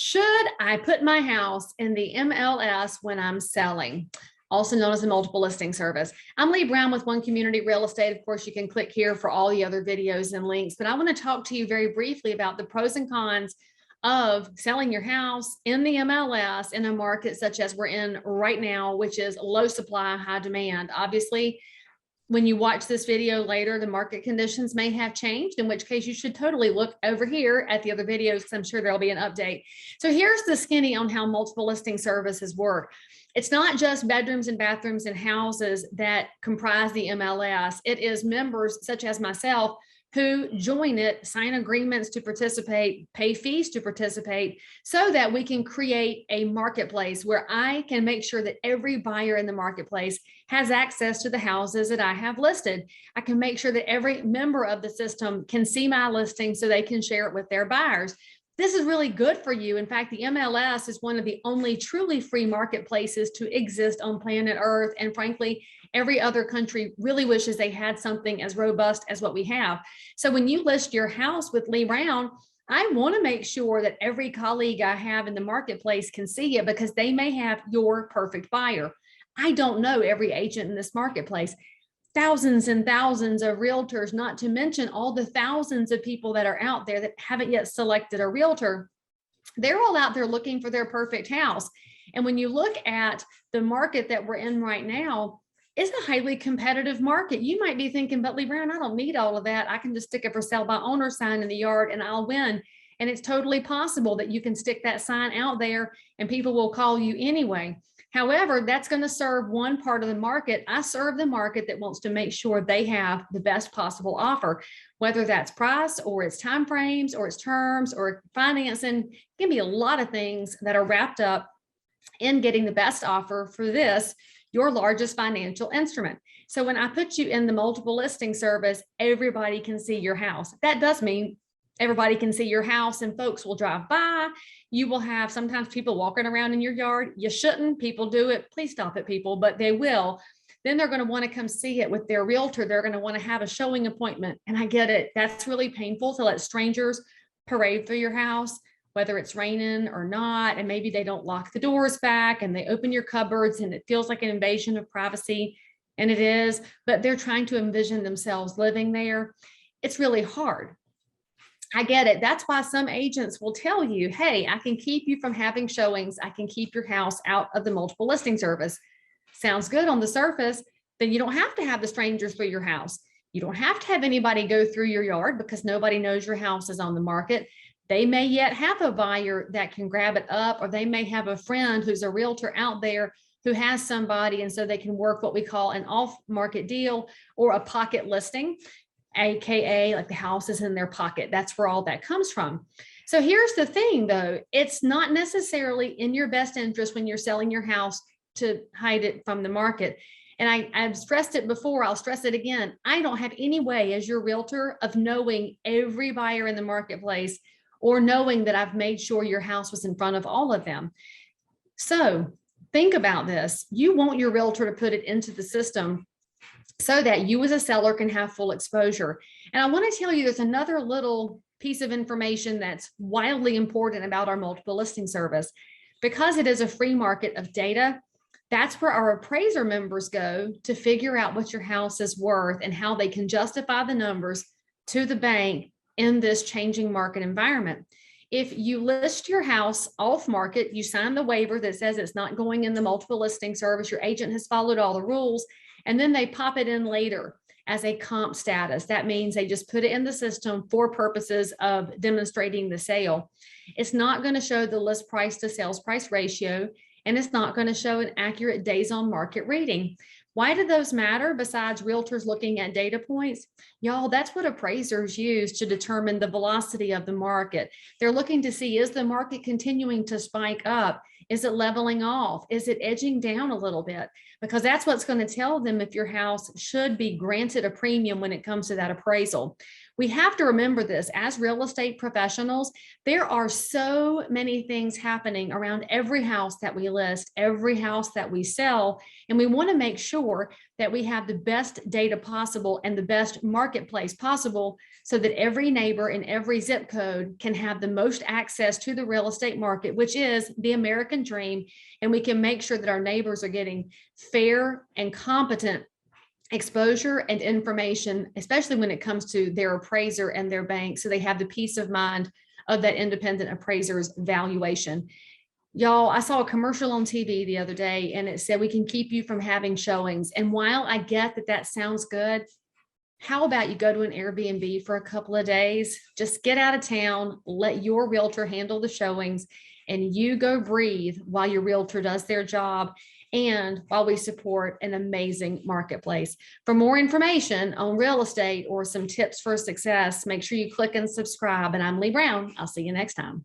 Should I put my house in the MLS when I'm selling? Also known as a multiple listing service. I'm Lee Brown with One Community Real Estate. Of course, you can click here for all the other videos and links, but I want to talk to you very briefly about the pros and cons of selling your house in the MLS in a market such as we're in right now, which is low supply, high demand. Obviously, when you watch this video later, the market conditions may have changed, in which case you should totally look over here at the other videos because I'm sure there'll be an update. So here's the skinny on how multiple listing services work. It's not just bedrooms and bathrooms and houses that comprise the MLS. It is members such as myself who join it, sign agreements to participate, pay fees to participate, so that we can create a marketplace where I can make sure that every buyer in the marketplace has access to the houses that I have listed. I can make sure that every member of the system can see my listing so they can share it with their buyers. This is really good for you. In fact, the MLS is one of the only truly free marketplaces to exist on planet Earth. And frankly, every other country really wishes they had something as robust as what we have. So when you list your house with Lee Brown, I want to make sure that every colleague I have in the marketplace can see it because they may have your perfect buyer. I don't know every agent in this marketplace. Thousands and thousands of realtors, not to mention all the thousands of people that are out there that haven't yet selected a realtor. They're all out there looking for their perfect house. And when you look at the market that we're in right now, it's a highly competitive market. You might be thinking, but Lee Brown, I don't need all of that. I can just stick a for sale by owner sign in the yard and I'll win. And it's totally possible that you can stick that sign out there and people will call you anyway. However, that's going to serve one part of the market. I serve the market that wants to make sure they have the best possible offer, whether that's price or it's time frames or it's terms or financing. It can be a lot of things that are wrapped up in getting the best offer for this, your largest financial instrument. So when I put you in the multiple listing service, everybody can see your house. That does mean everybody can see your house and folks will drive by. You will have sometimes people walking around in your yard. You shouldn't. People do it. Please stop it, people, but they will. Then they're going to want to come see it with their realtor. They're going to want to have a showing appointment. And I get it. That's really painful to let strangers parade through your house, whether it's raining or not. And maybe they don't lock the doors back and they open your cupboards and it feels like an invasion of privacy. And it is, but they're trying to envision themselves living there. It's really hard. I get it. That's why some agents will tell you, hey, I can keep you from having showings. I can keep your house out of the multiple listing service. Sounds good on the surface. Then you don't have to have the strangers through your house. You don't have to have anybody go through your yard because nobody knows your house is on the market. They may yet have a buyer that can grab it up, or they may have a friend who's a realtor out there who has somebody, and so they can work what we call an off-market deal or a pocket listing. AKA like the house is in their pocket. That's where all that comes from. So here's the thing though, it's not necessarily in your best interest when you're selling your house to hide it from the market. And I've stressed it before, I'll stress it again. I don't have any way as your realtor of knowing every buyer in the marketplace or knowing that I've made sure your house was in front of all of them. So think about this. You want your realtor to put it into the system so that you as a seller can have full exposure. And I want to tell you, there's another little piece of information that's wildly important about our multiple listing service. Because it is a free market of data, that's where our appraiser members go to figure out what your house is worth and how they can justify the numbers to the bank in this changing market environment. If you list your house off market, you sign the waiver that says it's not going in the multiple listing service, your agent has followed all the rules, and then they pop it in later as a comp status. That means they just put it in the system for purposes of demonstrating the sale. It's not going to show the list price to sales price ratio, and it's not going to show an accurate days on market reading. Why do those matter besides realtors looking at data points? Y'all, that's what appraisers use to determine the velocity of the market. They're looking to see, is the market continuing to spike up? Is it leveling off? Is it edging down a little bit? Because that's what's going to tell them if your house should be granted a premium when it comes to that appraisal. We have to remember this as real estate professionals. There are so many things happening around every house that we list, every house that we sell, and we want to make sure that we have the best data possible and the best marketplace possible so that every neighbor in every zip code can have the most access to the real estate market, which is the American dream. And we can make sure that our neighbors are getting fair and competent exposure and information, especially when it comes to their appraiser and their bank, so they have the peace of mind of that independent appraiser's valuation. Y'all, I saw a commercial on TV the other day and it said we can keep you from having showings. And while I get that that sounds good, how about you go to an Airbnb for a couple of days, just get out of town, let your realtor handle the showings, and you go breathe while your realtor does their job and while we support an amazing marketplace. For more information on real estate or some tips for success, make sure you click and subscribe. And I'm Lee Brown. I'll see you next time.